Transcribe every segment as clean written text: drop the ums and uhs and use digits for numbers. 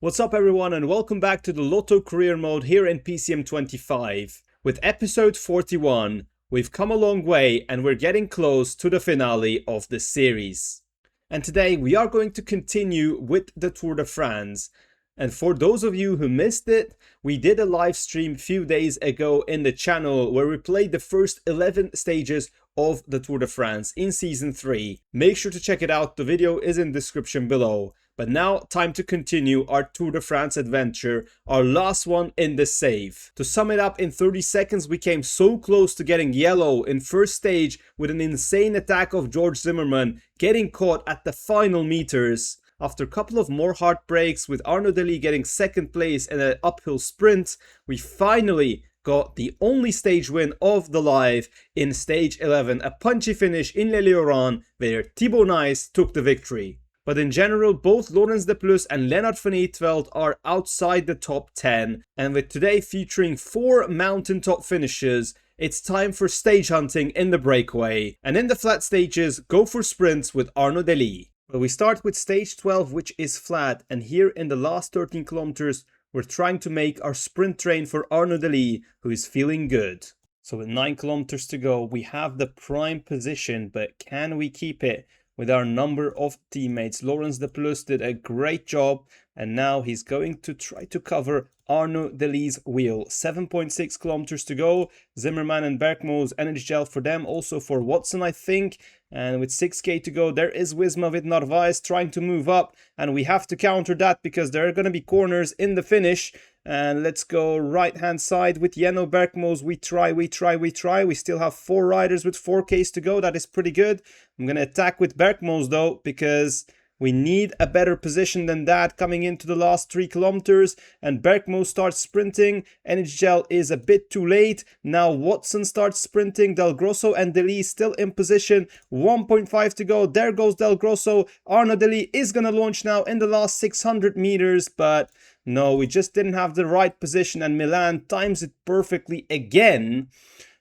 What's up everyone and welcome back to the Lotto career mode here in PCM 25. With episode 41, we've come a long way and we're getting close to the finale of the series. And today we are going to continue with the Tour de France. And for those of you who missed it, we did a live stream a few days ago in the channel where we played the first 11 stages of the Tour de France in season 3. Make sure to check it out, the video is in the description below. But now, time to continue our Tour de France adventure, our last one in the save. To sum it up in 30 seconds, we came so close to getting yellow in first stage with an insane attack of George Zimmerman, getting caught at the final meters. After a couple of more heartbreaks with Arnaud Delis getting second place in an uphill sprint, we finally got the only stage win of the live in stage 11, a punchy finish in Les Liorans where Thibaut Nice took the victory. But in general, both Laurens de Plus and Lennart van Eetveld are outside the top 10. And with today featuring 4 mountaintop finishes, it's time for stage hunting in the breakaway. And in the flat stages, go for sprints with Arnaud Delis. Well, we start with stage 12, which is flat. And here in the last 13 kilometers, we're trying to make our sprint train for Arnaud Delis, who is feeling good. So with 9 kilometers to go, we have the prime position, but can we keep it? With our number of teammates, Laurens de Plus did a great job and now he's going to try to cover Arnaud Delis' wheel. 7.6 kilometers to go. Zimmerman and Bergmo's energy gel for them, also for Watson I think. And with 6k to go, there is Wisma with Narvaez trying to move up. And we have to counter that because there are going to be corners in the finish. And let's go right hand side with Jenno Bergmo's. We try. We still have 4 riders with 4Ks to go. That is pretty good. I'm going to attack with Bergmo's though, because we need a better position than that coming into the last 3 kilometers. And Bergmo starts sprinting. Energy Gel is a bit too late. Now Watson starts sprinting. Del Grosso and Delis still in position. 1.5 to go. There goes Del Grosso. Arnaud Delis is going to launch now in the last 600 meters. But no, we just didn't have the right position. And Milan times it perfectly again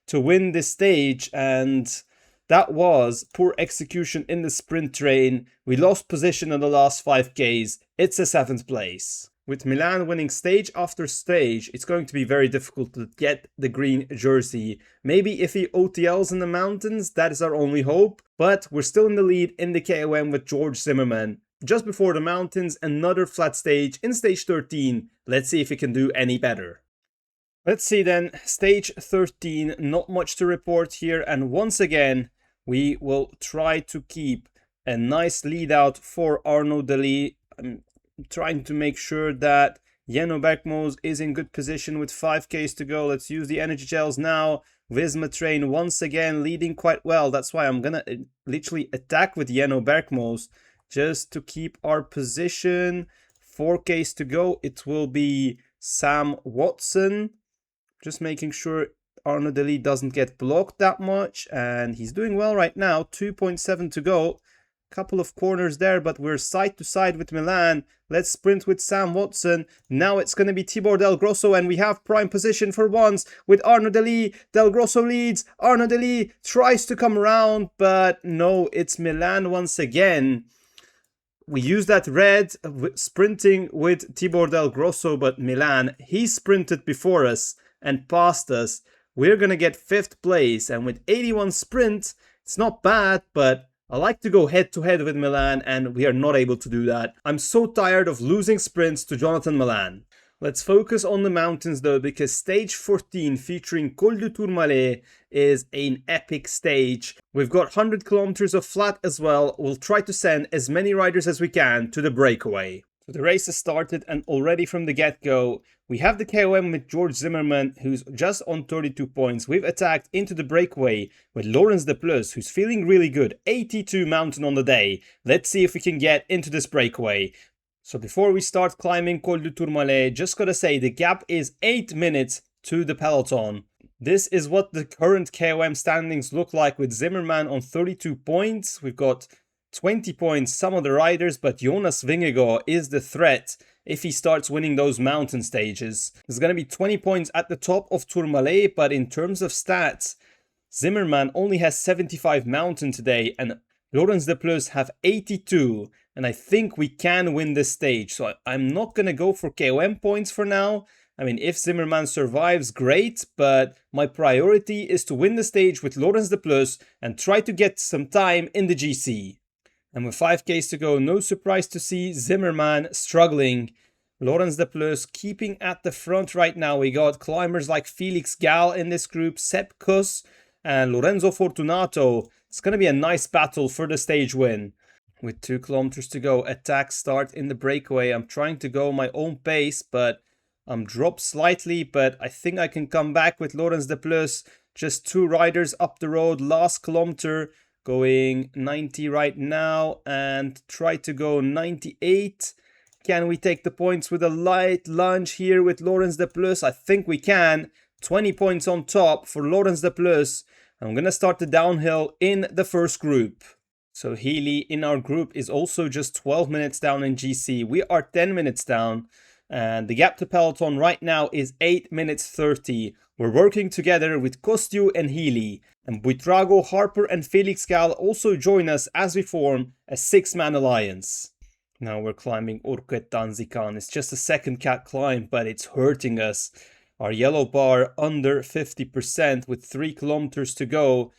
to win this stage. And that was poor execution in the sprint train. We lost position in the last 5Ks. It's a 7th place. With Milan winning stage after stage, it's going to be very difficult to get the green jersey. Maybe if he OTLs in the mountains, that is our only hope. But we're still in the lead in the KOM with George Zimmerman. Just before the mountains, another flat stage in stage 13. Let's see if we can do any better. Let's see then, stage 13, not much to report here. And once again, we will try to keep a nice lead out for Arnaud Delis. I'm trying to make sure that Jenno Bergmo's is in good position with 5Ks to go. Let's use the energy gels now. Wisma train once again leading quite well. That's why I'm gonna literally attack with Jenno Bergmo's just to keep our position. 4Ks to go. It will be Sam Watson. Just making sure Arnaud Delis doesn't get blocked that much, and he's doing well right now. 2.7 to go. Couple of corners there, but we're side to side with Milan. Let's sprint with Sam Watson. Now it's going to be Tibor Del Grosso, and we have prime position for once with Arnaud Delis. Del Grosso leads. Arnaud Delis tries to come around, but no, it's Milan once again. We use that red sprinting with Tibor Del Grosso, but Milan, he sprinted before us and passed us. We're going to get 5th place, and with 81 sprint, it's not bad, but I like to go head to head with Milan, and we are not able to do that. I'm so tired of losing sprints to Jonathan Milan. Let's focus on the mountains though, because stage 14 featuring Col du Tourmalet is an epic stage. We've got 100 kilometers of flat as well. We'll try to send as many riders as we can to the breakaway. So the race has started, and already from the get-go, we have the KOM with George Zimmerman, who's just on 32 points. We've attacked into the breakaway with Laurens de Plus, who's feeling really good. 82 mountain on the day. Let's see if we can get into this breakaway. So before we start climbing Col du Tourmalet, just gotta say the gap is 8 minutes to the peloton. This is what the current KOM standings look like with Zimmerman on 32 points. We've got 20 points some of the riders, but Jonas Vingegaard is the threat if he starts winning those mountain stages. There's going to be 20 points at the top of Tourmalet, but in terms of stats, Zimmerman only has 75 mountain today, and Laurens de Plus have 82, and I think we can win this stage. So I'm not going to go for KOM points for now. I mean, if Zimmerman survives, great, but my priority is to win the stage with Laurens de Plus and try to get some time in the GC. And with 5Ks to go, no surprise to see Zimmerman struggling. Laurens de Plus keeping at the front right now. We got climbers like Felix Gal in this group, Sepp Kuss, and Lorenzo Fortunato. It's going to be a nice battle for the stage win. With 2 kilometers to go, attack start in the breakaway. I'm trying to go my own pace, but I'm dropped slightly, but I think I can come back with Laurens de Plus. Just 2 riders up the road, last kilometer, going 90 right now, and try to go 98. Can we take the points with a light lunge here with Laurens de Plus? I think we can. 20 points on top for Laurens de Plus. I'm going to start the downhill in the first group. So Healy in our group is also just 12 minutes down in GC. We are 10 minutes down. And the gap to peloton right now is 8 minutes 30. We're working together with Kostju and Healy. And Buitrago, Harper and Felix Gal also join us as we form a 6-man alliance. Now we're climbing Urquet Tanzikan. It's just a second cat climb, but it's hurting us. Our yellow bar under 50% with 3 kilometers to go.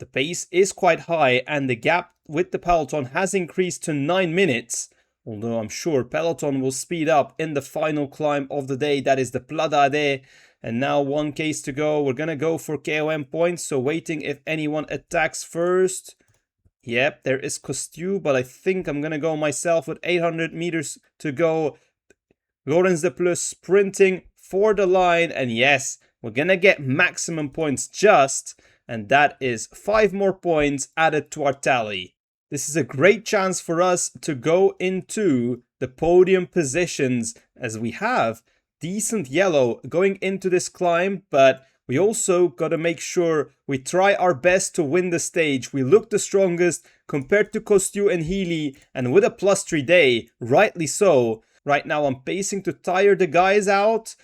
The pace is quite high and the gap with the peloton has increased to 9 minutes. Although I'm sure peloton will speed up in the final climb of the day. That is the Pladade. And now 1 case to go. We're going to go for KOM points. So waiting if anyone attacks first. Yep, there is Kostju, but I think I'm going to go myself with 800 meters to go. Laurens de Plus sprinting for the line. And yes, we're going to get maximum points just. And that is 5 more points added to our tally. This is a great chance for us to go into the podium positions as we have decent yellow going into this climb, but we also got to make sure we try our best to win the stage. We look the strongest compared to Kostju and Healy, and with a +3 day, rightly so. Right now I'm pacing to tire the guys out.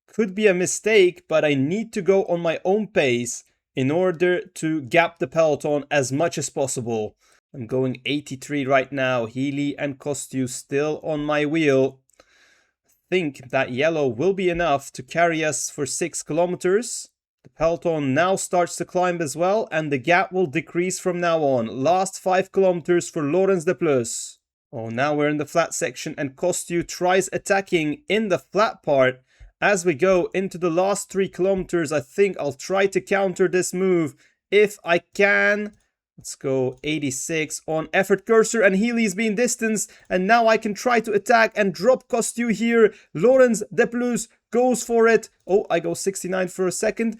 Could be a mistake, but I need to go on my own pace in order to gap the peloton as much as possible. I'm going 83 right now. Healy and Kostju still on my wheel. I think that yellow will be enough to carry us for 6 kilometers. The peloton now starts to climb as well, and the gap will decrease from now on. Last 5 kilometers for Laurens de Plus. Oh, now we're in the flat section and Kostju tries attacking in the flat part. As we go into the last 3 kilometers, I think I'll try to counter this move if I can. Let's go 86 on effort cursor, and Healy's being distanced, and now I can try to attack and drop Kostju here. Laurens de Plus goes for it. Oh, I go 69 for a second.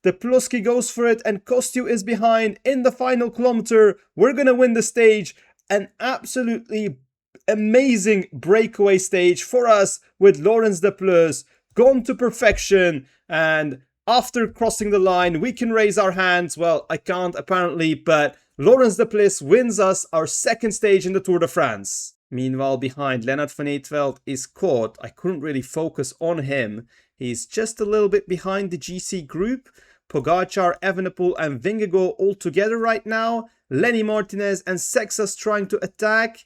De Pluski goes for it, and Kostju is behind in the final kilometer. We're gonna win the stage. An absolutely amazing breakaway stage for us with Laurens de Plus. Gone to perfection, and after crossing the line, we can raise our hands. Well, I can't apparently, but Laurens de Plus wins us our 2nd stage in the Tour de France. Meanwhile, behind, Lennart van Eetveld is caught. I couldn't really focus on him. He's just a little bit behind the GC group. Pogacar, Evenepoel and Vingegaard all together right now. Lenny Martinez and Sexas trying to attack,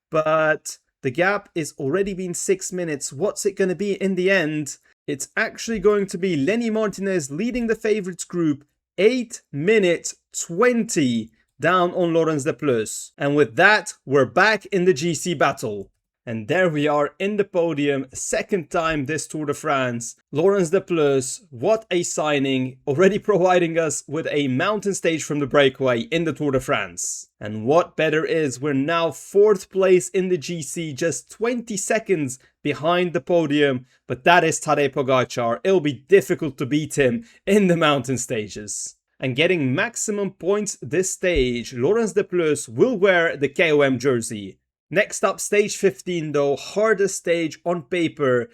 but the gap is already been 6 minutes. What's it going to be in the end? It's actually going to be Lenny Martinez leading the favorites group, 8 minutes 20 down on Laurens de Plus. And with that, we're back in the GC battle. And there we are in the podium, 2nd time this Tour de France. Laurens de Plus, what a signing, already providing us with a mountain stage from the breakaway in the Tour de France. And what better is, we're now 4th place in the GC, just 20 seconds behind the podium. But that is Tadej Pogacar. It'll be difficult to beat him in the mountain stages. And getting maximum points this stage, Laurens de Plus will wear the KOM jersey. Next up, stage 15 though, hardest stage on paper,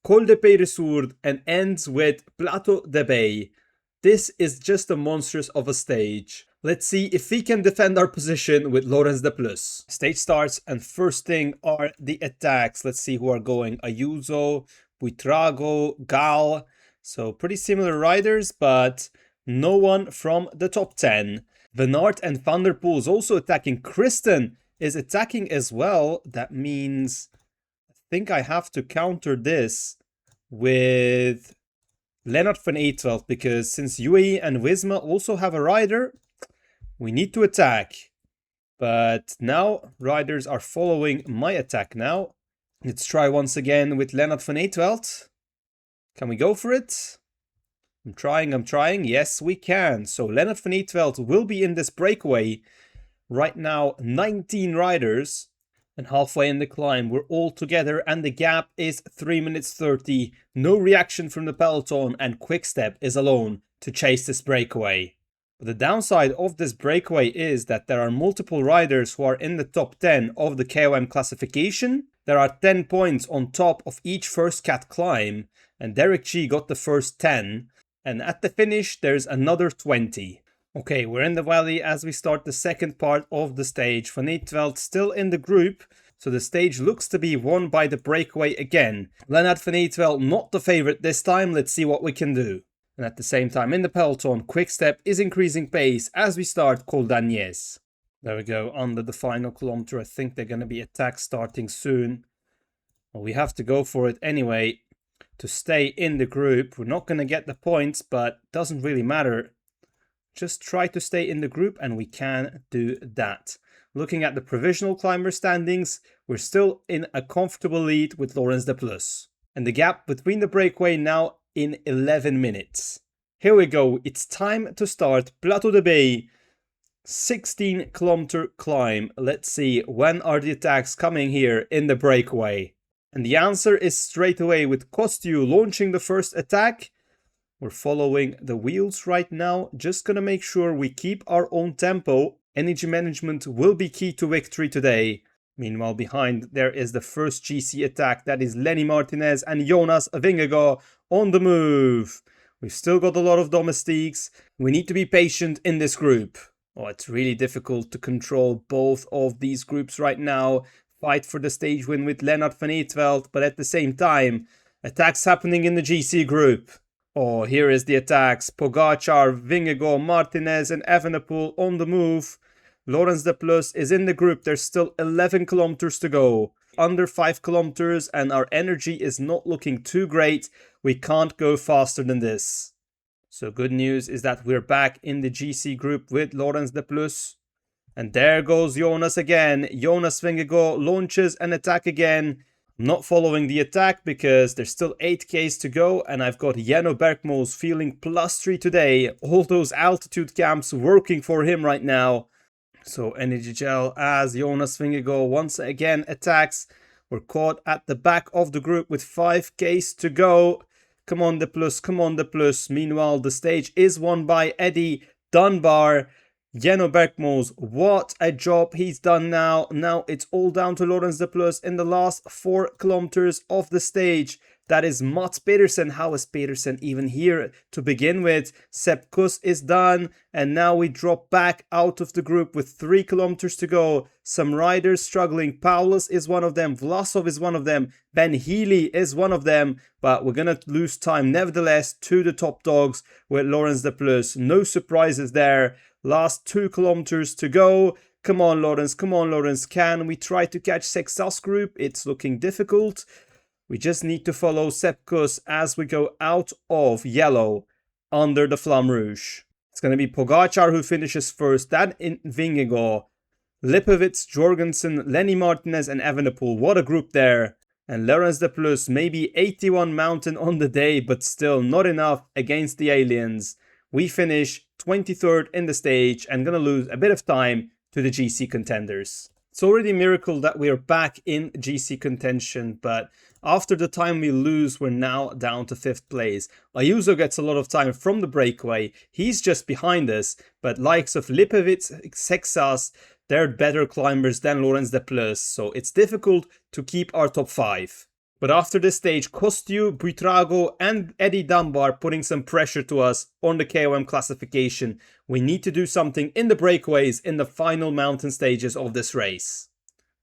Col de Peyresourde, and ends with Plateau de Bay. This is just a monstrous of a stage. Let's see if we can defend our position with Laurens de Plus. Stage starts, and first thing are the attacks. Let's see who are going. Ayuso, Buitrago, Gal. So pretty similar riders, but no one from the top 10. Venart and Vanderpool is also attacking. Kristen is attacking as well. That means I think I have to counter this with Lennart van Eetveld, because since UAE and Wisma also have a rider, we need to attack. But now riders are following my attack now. Let's try once again with Lennart van Eetveld. Can we go for it? I'm trying. Yes, we can. So Lennart van Eetveld will be in this breakaway. Right now, 19 riders. And halfway in the climb, we're all together and the gap is 3 minutes 30. No reaction from the peloton, and Quickstep is alone to chase this breakaway. But the downside of this breakaway is that there are multiple riders who are in the top 10 of the KOM classification. There are 10 points on top of each first cat climb, and Derek G got the first 10. And at the finish, there's another 20. Okay, we're in the valley as we start the second part of the stage. Van Eetveld still in the group, so the stage looks to be won by the breakaway again. Lennart van Eetveld not the favorite this time. Let's see what we can do. And at the same time in the peloton, Quickstep is increasing pace as we start Col d'Agnès. There we go, under the final kilometer. I think they're going to be attacks starting soon. Well, we have to go for it anyway to stay in the group. We're not going to get the points, but doesn't really matter. Just try to stay in the group and we can do that. Looking at the provisional climber standings, we're still in a comfortable lead with Laurens de Plus. And the gap between the breakaway now in 11 minutes. Here we go. It's time to start Plateau de Bay. 16-kilometer climb. Let's see, when are the attacks coming here in the breakaway? And the answer is straight away with Costu launching the first attack. We're following the wheels right now. Just gonna make sure we keep our own tempo. Energy management will be key to victory today. Meanwhile, behind there is the first GC attack. That is Lenny Martinez and Jonas Vingegaard on the move. We've still got a lot of domestiques. We need to be patient in this group. Oh, it's really difficult to control both of these groups right now. Fight for the stage win with Lennart van Eetveld, but at the same time, attacks happening in the GC group. Oh, here is the attacks. Pogacar, Vingegaard, Martinez and Evenepoel on the move. Laurens de Plus is in the group. There's still 11 kilometers to go. Under 5 kilometers and our energy is not looking too great. We can't go faster than this. So good news is that we're back in the GC group with Laurens de Plus. And there goes Jonas again. Jonas Vingegaard launches an attack again. I'm not following the attack because there's still 8Ks to go and I've got Jenno Bergmoos feeling +3 today. All those altitude camps working for him right now. So energy gel as Jonas Vingegaard once again attacks. We're caught at the back of the group with 5Ks to go. Come on, De Plus, come on, De Plus. Meanwhile, the stage is won by Eddie Dunbar. Jenno Bergmoos, what a job he's done now. Now it's all down to Laurens de Plus in the last 4 kilometers of the stage. That is Mats Pedersen. How is Pedersen even here to begin with? Sepp Kuss is done. And now we drop back out of the group with 3 kilometers to go. Some riders struggling. Paulus is one of them. Vlasov is one of them. Ben Healy is one of them. But we're going to lose time nevertheless to the top dogs with Laurens de Plus. No surprises there. Last 2 kilometers to go. Come on, Laurens. Come on, Laurens. Can we try to catch Sexas group? It's looking difficult. We just need to follow Sepp Kuss as we go out of yellow under the Flamme Rouge. It's going to be Pogacar who finishes first. Then in Vingegaard, Lipovic, Jorgensen, Lenny Martinez and Evenepoel. What a group there. And Laurens de Plus, maybe 81 mountain on the day, but still not enough against the aliens. We finish 23rd in the stage and going to lose a bit of time to the GC contenders. It's already a miracle that we are back in GC contention, but after the time we lose, we're now down to 5th place. Ayuso gets a lot of time from the breakaway. He's just behind us, but likes of Lipovic, Sexas, they're better climbers than Laurens de Plus, so it's difficult to keep our top 5. But after this stage, Costu, Buitrago and Eddie Dunbar putting some pressure to us on the KOM classification. We need to do something in the breakaways in the final mountain stages of this race.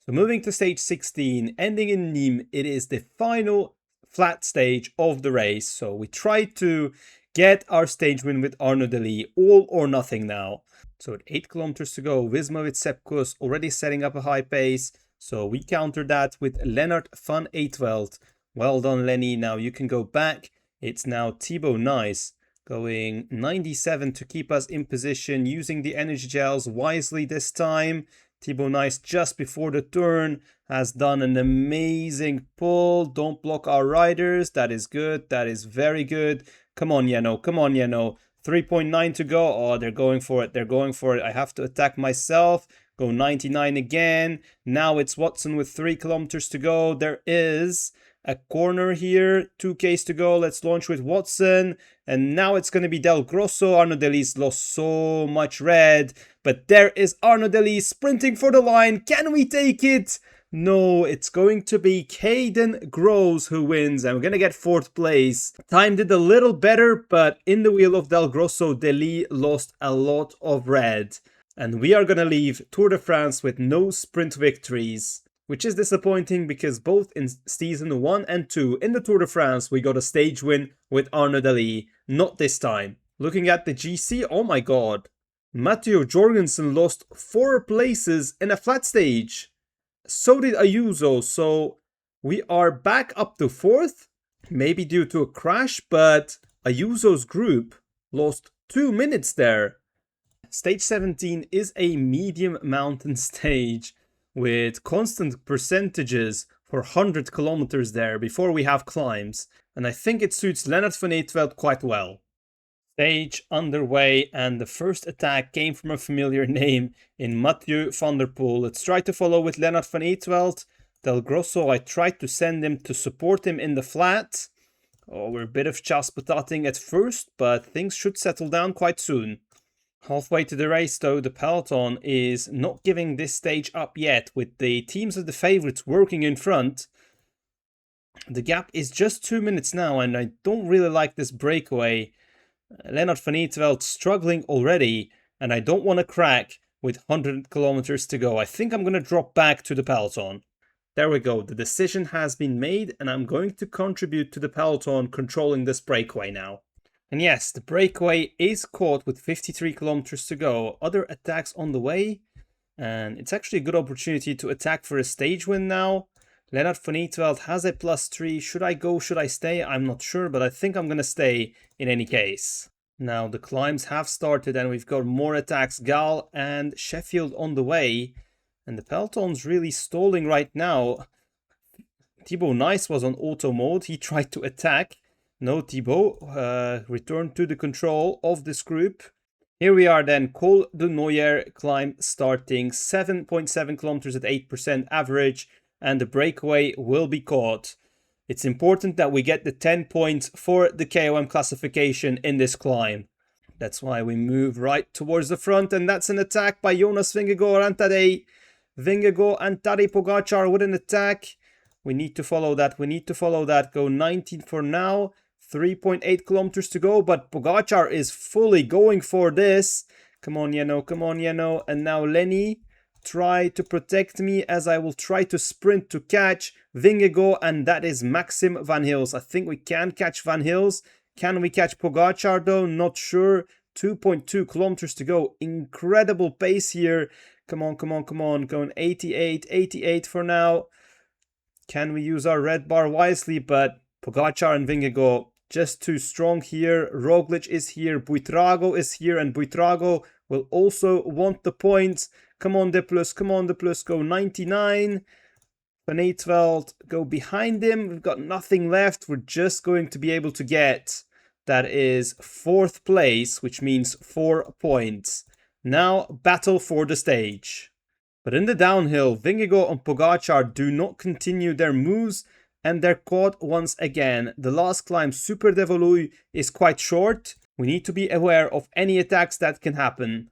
So moving to stage 16, ending in Nîmes, it is the final flat stage of the race. So we try to get our stage win with Arnaud Delis, all or nothing now. So at 8 kilometers to go, Visma with Sepkus already setting up a high pace. So we counter that with Lennart van Eitveld. Well done, Lenny. Now you can go back. It's now Thibaut Nice going 97 to keep us in position, using the energy gels wisely this time. Thibaut Nice just before the turn has done an amazing pull. Don't block our riders. That is good. That is very good. Come on, Yeno. Come on, Yeno. 3.9 to go. Oh, they're going for it. They're going for it. I have to attack myself. Go 99 again. Now it's Watson with 3 kilometers to go. There is a corner here. 2Ks to go. Let's launch with Watson. And now it's going to be Del Grosso. Arno Delis lost so much red. But there is Arno Delis sprinting for the line. Can we take it? No, it's going to be Caden Gross who wins, and we're going to get 4th place. Time did a little better, but in the wheel of Del Grosso, Deli lost a lot of red. And we are going to leave Tour de France with no sprint victories, which is disappointing because both in season 1 and 2 in the Tour de France, we got a stage win with Arno Deli. Not this time. Looking at the GC, oh my god. Matteo Jorgensen lost 4 places in a flat stage. So did Ayuso, so we are back up to 4th, maybe due to a crash, but Ayuso's group lost 2 minutes there. Stage 17 is a medium mountain stage with constant percentages for 100 kilometers there before we have climbs, and I think it suits Lennart van Eitveld quite well. Stage underway, and the first attack came from a familiar name in Mathieu van der Poel. Let's try to follow with Lennart van Eitveld. Del Grosso, I tried to send him to support him in the flat. Oh, we're a bit of chas-patating at first, but things should settle down quite soon. Halfway to the race though, the peloton is not giving this stage up yet, with the teams of the favorites working in front. The gap is just 2 minutes now, and I don't really like this breakaway. Lennart van Eitveld struggling already, and I don't want to crack with 100 kilometers to go. I think I'm going to drop back to the peloton. There we go. The decision has been made, and I'm going to contribute to the peloton controlling this breakaway now. And yes, the breakaway is caught with 53 kilometers to go. Other attacks on the way, and it's actually a good opportunity to attack for a stage win now. Lennart van Eitveld has a +3. Should I go? Should I stay? I'm not sure, but I think I'm going to stay in any case. Now the climbs have started and we've got more attacks. Gal and Sheffield on the way. And the peloton's really stalling right now. Thibaut Nice was on auto mode. He tried to attack. No, Thibaut returned to the control of this group. Here we are then, Col de Noyer climb starting. 7.7 kilometers at 8% average. And the breakaway will be caught. It's important that we get the 10 points for the KOM classification in this climb. That's why we move right towards the front, and that's an attack by Jonas Vingegaard and Tadej. Vingegaard and Tadej Pogacar with an attack. We need to follow that. We need to follow that. Go 19 for now. 3.8 kilometers to go, but Pogacar is fully going for this. Come on, Yeno. Come on, Yeno. And now Lenny. Try to protect me as I will try to sprint to catch Vingegaard, and that is Maxim Van Hils. I think we can catch Van Hils. Can we catch Pogacar though? Not sure. 2.2 kilometers to go. Incredible pace here. Come on, come on, come on. Going 88, 88 for now. Can we use our red bar wisely? But Pogacar and Vingegaard just too strong here. Roglic is here. Buitrago is here, and Buitrago will also want the points. Come on, De Plus. Come on, De Plus. Go 99. Van Eitveld, go behind him. We've got nothing left. We're just going to be able to get, that is 4th place, which means 4 points. Now, battle for the stage. But in the downhill, Vingegaard and Pogacar do not continue their moves, and they're caught once again. The last climb, Super Devoluy, is quite short. We need to be aware of any attacks that can happen.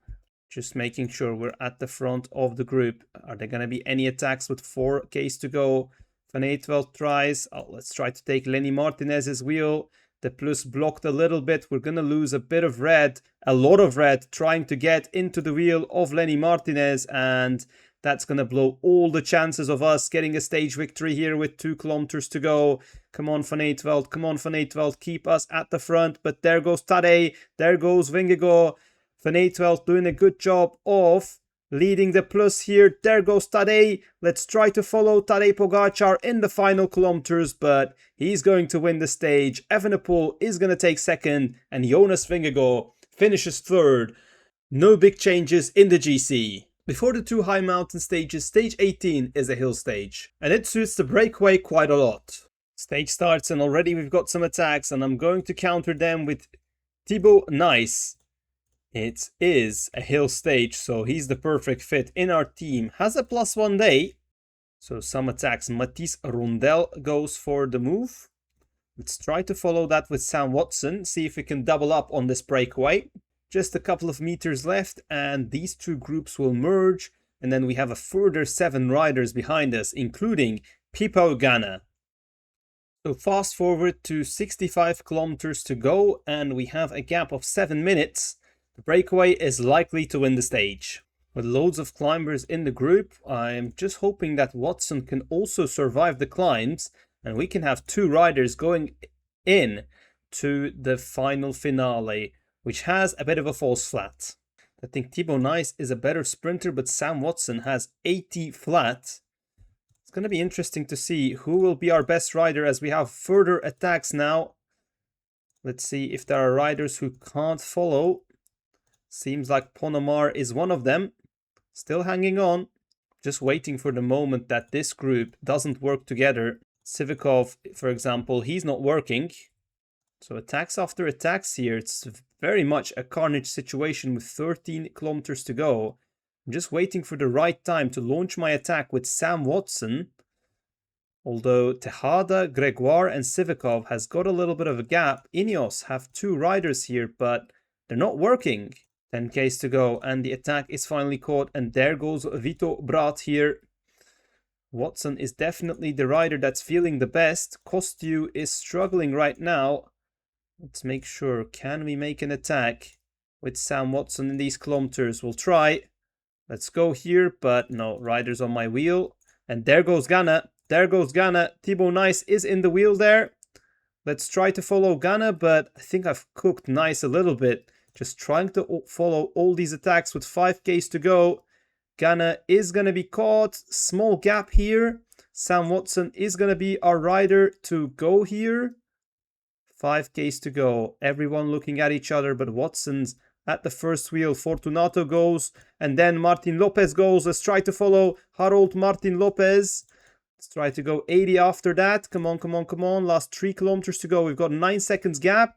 Just making sure we're at the front of the group. Are there going to be any attacks with 4Ks to go? Van Eitveld tries. Oh, let's try to take Lenny Martinez's wheel. The plus blocked a little bit. We're going to lose a bit of red. A lot of red trying to get into the wheel of Lenny Martinez. And that's going to blow all the chances of us getting a stage victory here with 2 kilometers to go. Come on, Van Eitveld. Come on, Van Eitveld. Keep us at the front. But there goes Tadej. There goes Vingegaard. Van Eytveld doing a good job of leading the plus here. There goes Tadej. Let's try to follow Tadej Pogacar in the final kilometers, but he's going to win the stage. Evenepoel is going to take second, and Jonas Vingegaard finishes third. No big changes in the GC. Before the two high mountain stages, stage 18 is a hill stage, and it suits the breakaway quite a lot. Stage starts and already we've got some attacks, and I'm going to counter them with Thibaut Nice. It is a hill stage, so he's the perfect fit in our team. Has a +1 day. So some attacks. Mathies Rondel goes for the move. Let's try to follow that with Sam Watson. See if we can double up on this breakaway. Just a couple of meters left and these two groups will merge. And then we have a further 7 riders behind us, including Pipo Ganna. So fast forward to 65 kilometers to go and we have a gap of 7 minutes. The breakaway is likely to win the stage. With loads of climbers in the group, I'm just hoping that Watson can also survive the climbs and we can have 2 riders going in to the final finale, which has a bit of a false flat. I think Thibaut Nice is a better sprinter, but Sam Watson has 80 flat. It's going to be interesting to see who will be our best rider as we have further attacks now. Let's see if there are riders who can't follow. Seems like Ponomar is one of them. Still hanging on. Just waiting for the moment that this group doesn't work together. Sivikov, for example, he's not working. So attacks after attacks here. It's very much a carnage situation with 13 kilometers to go. I'm just waiting for the right time to launch my attack with Sam Watson. Although Tejada, Gregoire and Sivikov has got a little bit of a gap. Ineos have 2 riders here, but they're not working. 10 Ks to go and the attack is finally caught, and there goes Vito Brat here. Watson is definitely the rider that's feeling the best. Kostju is struggling right now. Let's make sure, can we make an attack with Sam Watson in these kilometers? We'll try. Let's go here, but no, riders on my wheel. And there goes Ganna. There goes Ganna. Thibaut Nice is in the wheel there. Let's try to follow Ganna, but I think I've cooked Nice a little bit. Just trying to follow all these attacks with 5 Ks to go. Ganna is going to be caught. Small gap here. Sam Watson is going to be our rider to go here. 5 Ks to go. Everyone looking at each other, but Watson's at the first wheel. Fortunato goes, and then Martin Lopez goes. Let's try to follow Harold Martin Lopez. Let's try to go 80 after that. Come on, come on, come on. Last 3 kilometers to go. We've got 9 seconds gap.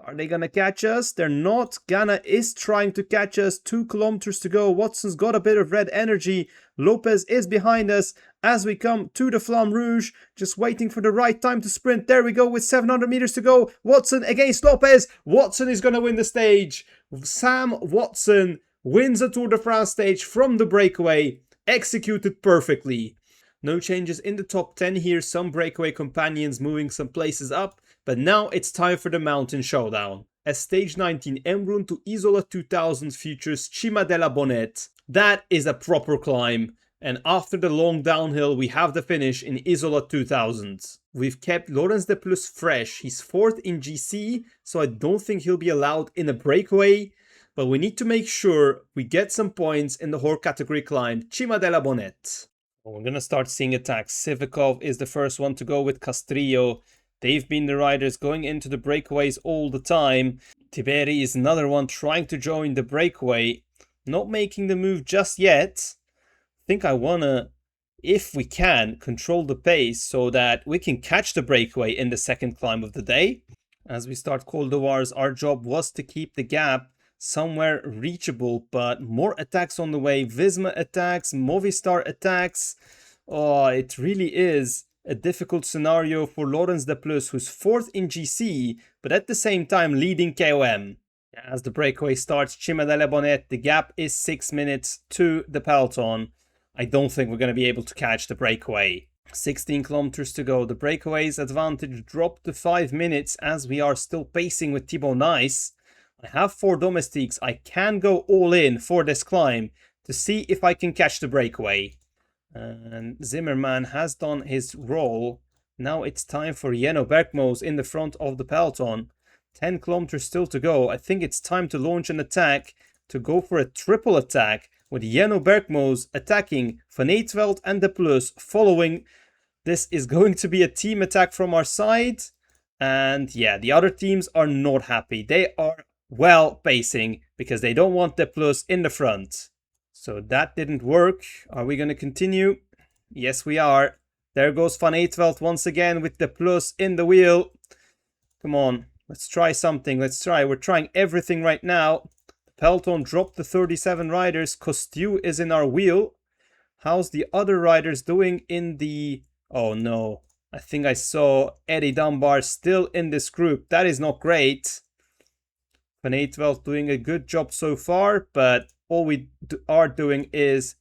Are they going to catch us? They're not. Ganna is trying to catch us. 2 kilometers to go. Watson's got a bit of red energy. Lopez is behind us as we come to the Flamme Rouge. Just waiting for the right time to sprint. There we go with 700 meters to go. Watson against Lopez. Watson is going to win the stage. Sam Watson wins a Tour de France stage from the breakaway. Executed perfectly. No changes in the top 10 here. Some breakaway companions moving some places up. But now it's time for the mountain showdown. As stage 19 Embrun to Isola 2000 features Cima della Bonette. That is a proper climb. And after the long downhill, we have the finish in Isola 2000. We've kept Laurens de Plus fresh. He's 4th in GC, so I don't think he'll be allowed in a breakaway. But we need to make sure we get some points in the Horde category climb, Cima della Bonette. We're going to start seeing attacks. Sivikov is the first one to go with Castrillo. They've been the riders going into the breakaways all the time. Tiberi is another one trying to join the breakaway. Not making the move just yet. I think I want to, if we can, control the pace so that we can catch the breakaway in the second climb of the day. As we start Col de Vars, our job was to keep the gap somewhere reachable, but more attacks on the way. Visma attacks, Movistar attacks. Oh, it really is a difficult scenario for Laurens de Plus, who's 4th in GC, but at the same time leading KOM. As the breakaway starts, Cima della Bonette, the gap is 6 minutes to the peloton. I don't think we're going to be able to catch the breakaway. 16 kilometers to go. The breakaway's advantage dropped to 5 minutes as we are still pacing with Thibaut Nice. I have 4 domestiques. I can go all in for this climb to see if I can catch the breakaway. And Zimmerman has done his role. Now it's time for Jeno Bergmoos in the front of the peloton. 10 kilometers still to go. I think it's time to launch an attack. to go for a triple attack with Jeno Bergmoos attacking Van Eetveld and De Plus following. This is going to be a team attack from our side. And yeah, the other teams are not happy. They are well pacing because they don't want De Plus in the front. So that didn't work. Are we going to continue? Yes, we are. There goes Van Eetveld once again with De Plus in the wheel. Come on, let's try something. Let's try. We're trying everything right now. The peloton dropped the 37 riders. Costu is in our wheel. How's the other riders doing in the... Oh no, I think I saw Eddie Dunbar still in this group. That is not great. Van Eetveld doing a good job so far, but all we are doing is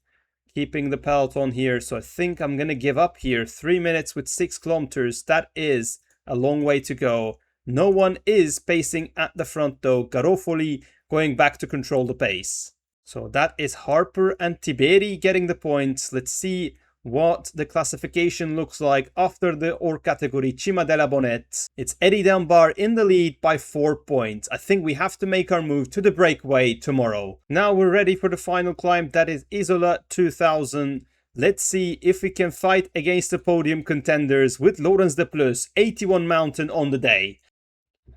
keeping the peloton here. So I think I'm going to give up here. 3 minutes with 6 kilometers. That is a long way to go. No one is pacing at the front though. Garofoli going back to control the pace. So that is Harper and Tiberi getting the points. Let's see what the classification looks like after the Or category Cima della Bonette. It's Eddie Dunbar in the lead by 4 points. I think we have to make our move to the breakaway tomorrow. Now we're ready for the final climb, that is Isola 2000. Let's see if we can fight against the podium contenders with Laurens De Plus, 81 mountain on the day.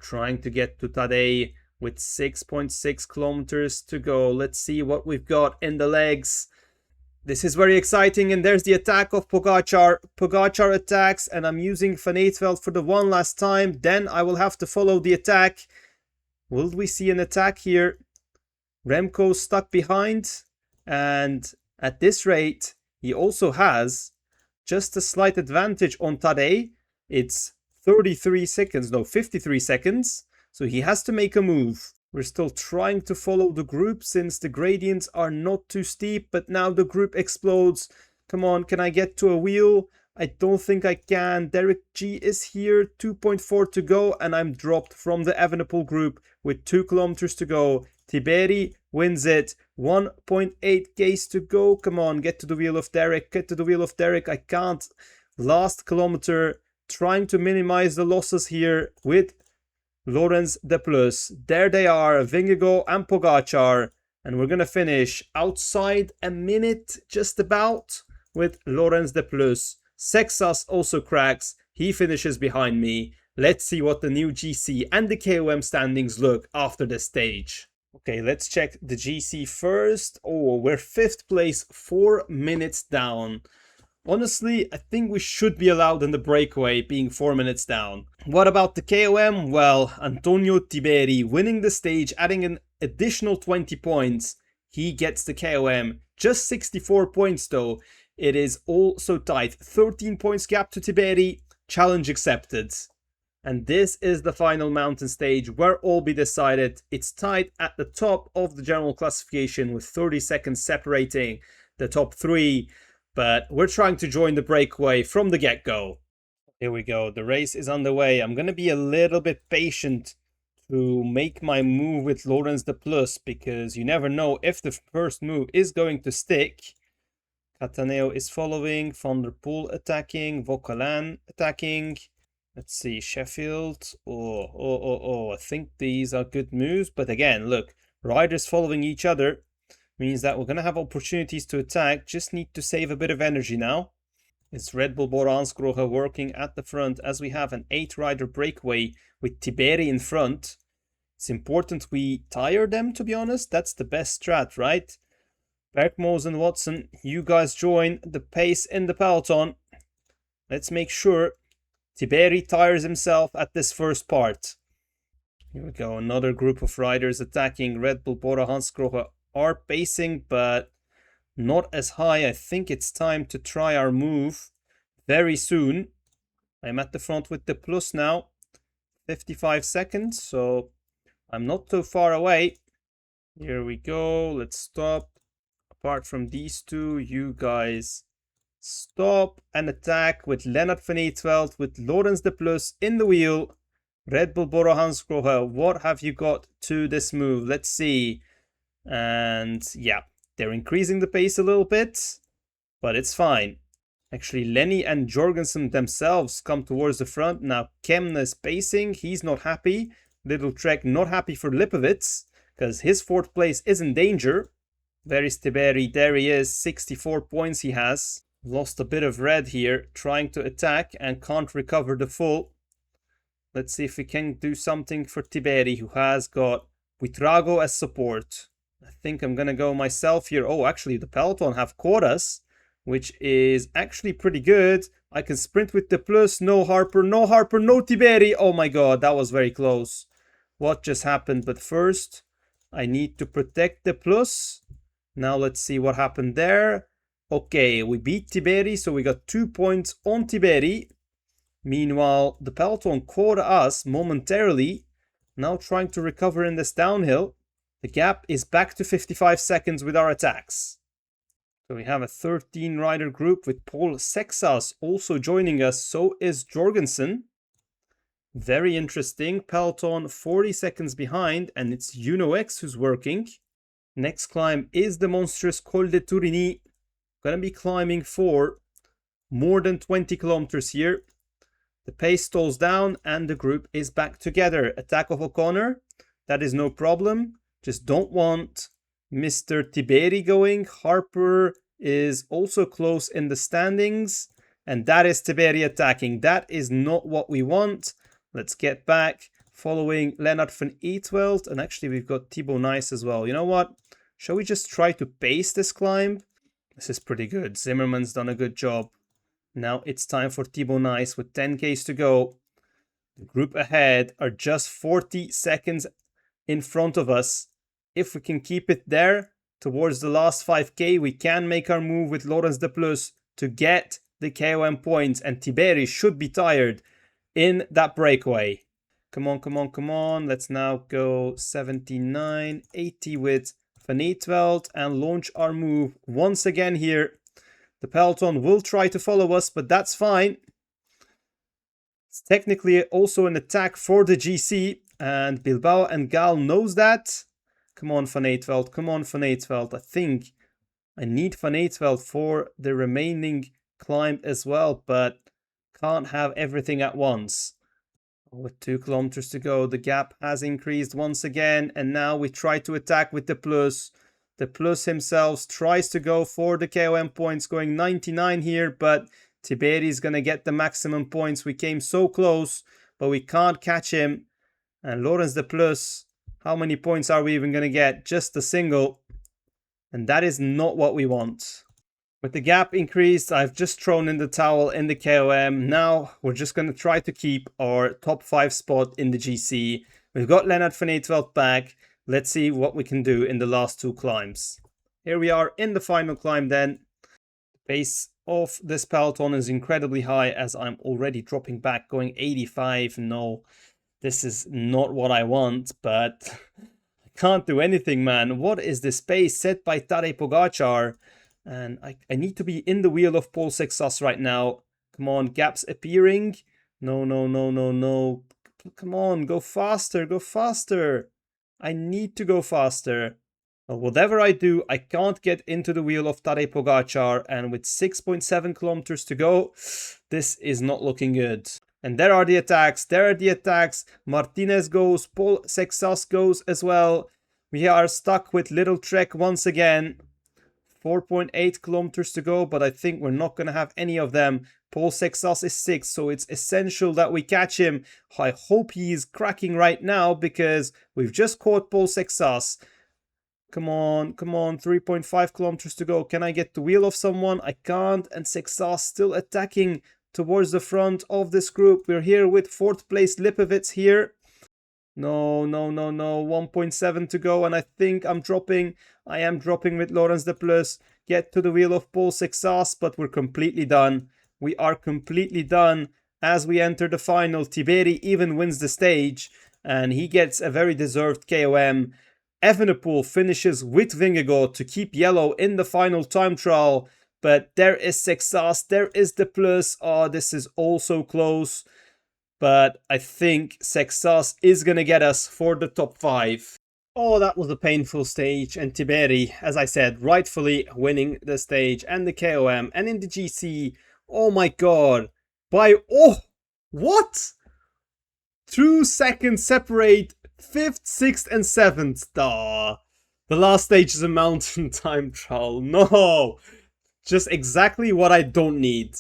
Trying to get to Tadej with 6.6 kilometers to go. Let's see what we've got in the legs. This is very exciting, and there's the attack of Pogacar. Pogacar attacks, and I'm using Van Eetveld for the one last time. Then I will have to follow the attack. Will we see an attack here? Remco stuck behind, and at this rate, he also has just a slight advantage on Tadej. It's 33 seconds, no, 53 seconds. So he has to make a move. We're still trying to follow the group since the gradients are not too steep, but now the group explodes. Come on, can I get to a wheel? I don't think I can. Derek G is here, 2.4 to go, and I'm dropped from the Evenepoel group with 2 kilometers to go. Tiberi wins it, 1.8 Ks to go. Come on, get to the wheel of Derek, get to the wheel of Derek. I can't. Last kilometer, trying to minimize the losses here with Laurens De Plus. There they are, Vingegaard and Pogacar. And we're going to finish outside a minute just about with Laurens De Plus. Sexas also cracks. He finishes behind me. Let's see what the new GC and the KOM standings look after this stage. Okay, let's check the GC first. Oh, we're 5th place, 4 minutes down. Honestly, I think we should be allowed in the breakaway, being 4 minutes down. What about the KOM? Well, Antonio Tiberi winning the stage, adding an additional 20 points. He gets the KOM. Just 64 points though. It is all so tight. 13 points gap to Tiberi. Challenge accepted. And this is the final mountain stage where all be decided. It's tight at the top of the general classification with 30 seconds separating the top 3. But we're trying to join the breakaway from the get-go. Here we go. The race is underway. I'm going to be a little bit patient to make my move with Laurens De Plus because you never know if the first move is going to stick. Cataneo is following. Van der Poel attacking. Vauquelin attacking. Let's see. Sheffield. I think these are good moves. But again, look. Riders following each other. Means that we're going to have opportunities to attack. Just need to save a bit of energy now. It's Red Bull Bora-Hansgrohe working at the front as we have an 8-rider breakaway with Tiberi in front. It's important we tire them, to be honest. That's the best strat, right? Bergmoos and Watson, you guys join the pace in the peloton. Let's make sure Tiberi tires himself at this first part. Here we go. Another group of riders attacking. Red Bull Bora-Hansgrohe are pacing, but not as high. I think it's time to try our move very soon. I'm at the front with the plus now. 55 seconds, so I'm not too far away. Here we go. Let's stop. Apart from these two, you guys stop and attack with Lennart van Eetveld, with Laurens De Plus in the wheel. Red Bull Bora-Hansgrohe, what have you got to this move? Let's see. And yeah, they're increasing the pace a little bit, but it's fine. Actually, Lenny and Jorgensen themselves come towards the front. Now Kemna is pacing. He's not happy. Little Trek not happy for Lipovitz. because his 4th place is in danger. Where is Tiberi? There he is, 64 points he has. Lost a bit of red here, trying to attack and can't recover the full. Let's see if we can do something for Tiberi, who has got Buitrago as support. I think I'm gonna go myself here. Oh, actually, the peloton have caught us, which is actually pretty good. I can sprint with the plus. No Harper, no Harper, no Tiberi. Oh my god, that was very close. What just happened? But first, I need to protect the plus. Now let's see what happened there. Okay, we beat Tiberi, so we got 2 points on Tiberi. Meanwhile, the peloton caught us momentarily. Now trying to recover in this downhill. The gap is back to 55 seconds with our attacks. So we have a 13-rider group with Paul Sexas also joining us. So is Jorgensen. Very interesting. Peloton 40 seconds behind, and it's UnoX who's working. Next climb is the monstrous Col de Tourigny. Gonna be climbing for more than 20 kilometers here. The pace stalls down and the group is back together. Attack of O'Connor, that is no problem. Just don't want Mr. Tiberi going. Harper is also close in the standings. And that is Tiberi attacking. That is not what we want. Let's get back. Following Lennart van Eetveld. And actually we've got Thibaut Nice as well. You know what? Shall we just try to pace this climb? This is pretty good. Zimmerman's done a good job. Now it's time for Thibaut Nice with 10Ks to go. The group ahead are just 40 seconds in front of us. If we can keep it there towards the last 5K, we can make our move with Laurens de Plus to get the KOM points. And Tiberi should be tired in that breakaway. Come on, come on, come on. Let's now go 79, 80 with Van Eetveld and launch our move once again here. The peloton will try to follow us, but that's fine. It's technically also an attack for the GC, and Bilbao and Gal knows that. Come on, Van Eetveld. Come on, Van Eetveld. I think I need Van Eetveld for the remaining climb as well, but can't have everything at once. With 2 kilometers to go, the gap has increased once again, and now we try to attack with the plus. The plus himself tries to go for the KOM points, going 99 here, but Tiberi is going to get the maximum points. We came so close, but we can't catch him. And Laurens de Plus, how many points are we even going to get? Just a single. And that is not what we want. With the gap increased, I've just thrown in the towel in the KOM. Now we're just going to try to keep our top 5 spot in the GC. We've got Lennart van Eetveld back. Let's see what we can do in the last 2 climbs. Here we are in the final climb then. The pace of this peloton is incredibly high as I'm already dropping back, going 85. No, this is not what I want, but I can't do anything, man. What is this pace set by Tadej Pogacar? And I need to be in the wheel of Paul Sexas right now. Come on, gaps appearing. No, no, no, no, no. Come on, go faster, go faster. I need to go faster. Well, whatever I do, I can't get into the wheel of Tadej Pogacar. And with 6.7 kilometers to go, this is not looking good. And there are the attacks. There are the attacks. Martinez goes. Paul Sexas goes as well. We are stuck with Little Trek once again. 4.8 kilometers to go, but I think we're not going to have any of them. Paul Sexas is 6th, so it's essential that we catch him. I hope he is cracking right now because we've just caught Paul Sexas. Come on, come on, 3.5 kilometers to go. Can I get the wheel of someone? I can't, and Sexas still attacking towards the front of this group. We're here with 4th place Lipovitz here. No, no, no, no. 1.7 to go, and I think I'm dropping. I am dropping with Laurens de Plus. Get to the wheel of Paul Sexas, but we're completely done. We are completely done as we enter the final. Tiberi even wins the stage, and he gets a very deserved KOM. Evenepoel finishes with Vingegaard to keep yellow in the final time trial, but there is Sexas, there is the Plus. Oh, this is also close. But I think Sexas is going to get us for the top 5. Oh, that was a painful stage. And Tiberi, as I said, rightfully winning the stage and the KOM. And in the GC, oh my god. Oh, what? 2 seconds separate 5th, 6th, and 7th. Duh. The last stage is a mountain time trial. No! Just exactly what I don't need.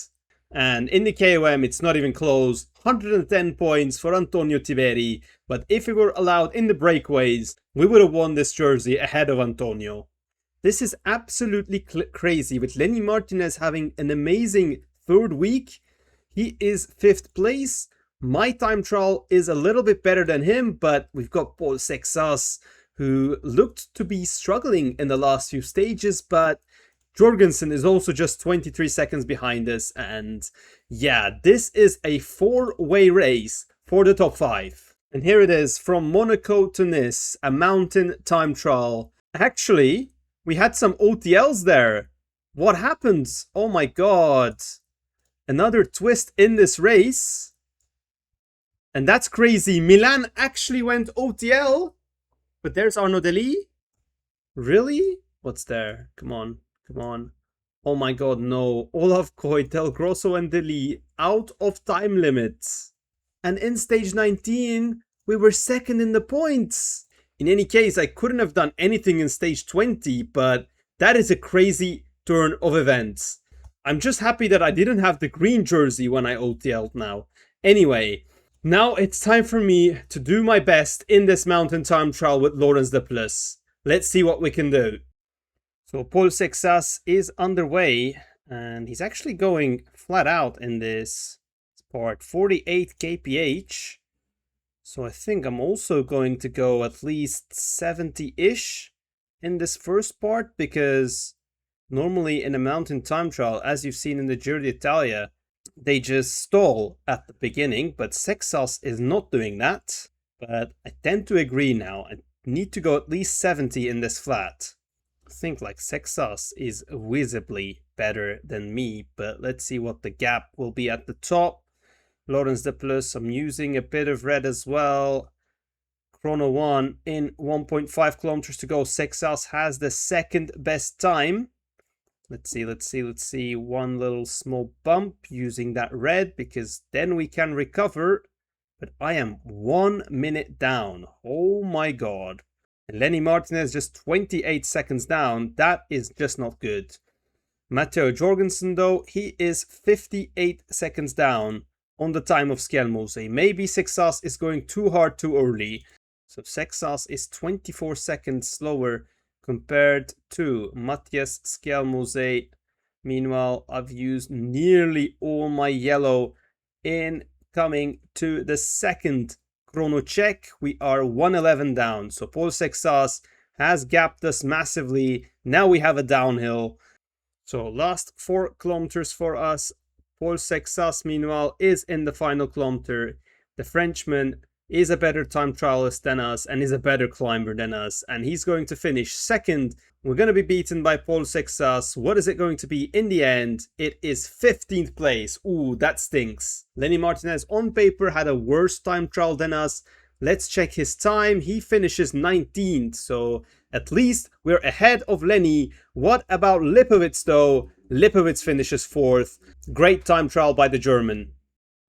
And in the KOM, it's not even close. 110 points for Antonio Tiberi. But if we were allowed in the breakaways, we would have won this jersey ahead of Antonio. This is absolutely crazy, with Lenny Martinez having an amazing third week. He is 5th place. My time trial is a little bit better than him, but we've got Paul Sexas, who looked to be struggling in the last few stages, but Jorgensen is also just 23 seconds behind us. And yeah, this is a 4-way race for the top 5. And here it is, from Monaco to Nice, a mountain time trial. Actually, we had some OTLs there. What happened? Oh my god. Another twist in this race. And that's crazy. Milan actually went OTL. But there's Arnaud Dely. Really? What's there? Come on. Come on. Oh my god, no. Olaf Koy, Del Grosso and Dely out of time limits. And in stage 19, we were second in the points. In any case, I couldn't have done anything in stage 20, but that is a crazy turn of events. I'm just happy that I didn't have the green jersey when I OTL'd now. Anyway, now it's time for me to do my best in this mountain time trial with Laurens de Plus. Let's see what we can do. So Paul Sexas is underway, and he's actually going flat out in this part, 48 kph. So I think I'm also going to go at least 70-ish in this first part, because normally in a mountain time trial, as you've seen in the Giro d'Italia, they just stall at the beginning, but Sexas is not doing that. But I tend to agree now. I need to go at least 70 in this flat. I think like Sexas is visibly better than me, but let's see what the gap will be at the top. Laurens de Plus, I'm using a bit of red as well. Chrono 1 in 1.5 kilometers to go. Sexas has the second best time. Let's see. One little small bump using that red, because then we can recover. But I am 1 minute down. Oh my god. And Lenny Martinez just 28 seconds down. That is just not good. Matteo Jorgensen, though, he is 58 seconds down on the time of Skelmose. Maybe Sexas is going too hard too early. So Sexas is 24 seconds slower compared to Matthias Skelmose. Meanwhile, I've used nearly all my yellow in coming to the second chrono check. We are 1:11 down. So Paul Sexas has gapped us massively. Now we have a downhill. So last 4 kilometers for us. Paul Sexas, meanwhile, is in the final kilometer. The Frenchman is a better time trialist than us and is a better climber than us. And he's going to finish second. We're going to be beaten by Paul Sexas. What is it going to be in the end? It is 15th place. Ooh, that stinks. Lenny Martinez on paper had a worse time trial than us. Let's check his time. He finishes 19th. So at least we're ahead of Lenny. What about Lipowitz though? Lipowitz finishes 4th. Great time trial by the German.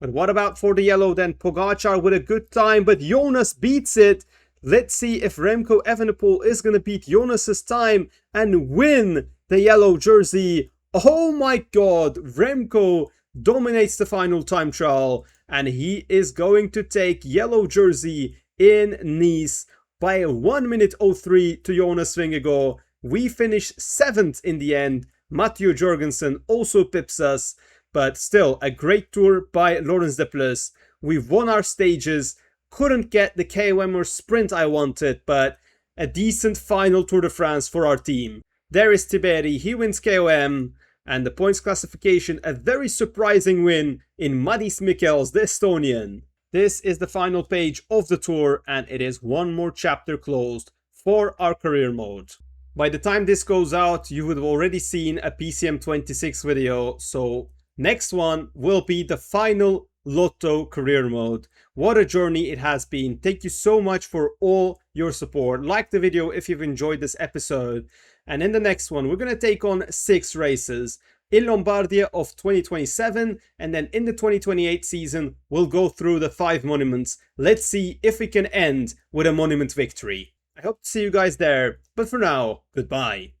But what about for the yellow then? Pogacar with a good time, but Jonas beats it. Let's see if Remco Evenepoel is going to beat Jonas's time and win the yellow jersey. Oh my god, Remco dominates the final time trial, and he is going to take yellow jersey in Nice by 1 minute 03 to Jonas Vingegaard. We finish 7th in the end. Matteo Jorgensen also pips us, but still a great tour by Laurens de Plus. We've won our stages, couldn't get the KOM or sprint I wanted, but a decent final Tour de France for our team. There is Tiberi, he wins KOM, and the points classification, a very surprising win in Madis Mikkels, the Estonian. This is the final page of the tour, and it is one more chapter closed for our career mode. By the time this goes out, you would have already seen a PCM 26 video, so next one will be the final Lotto career mode. What a journey it has been. Thank you so much for all your support. Like the video if you've enjoyed this episode. And in the next one, we're going to take on 6 races. in Lombardia of 2027, and then in the 2028 season we'll go through the 5 monuments. Let's see if we can end with a monument victory. I hope to see you guys there, but for now, goodbye.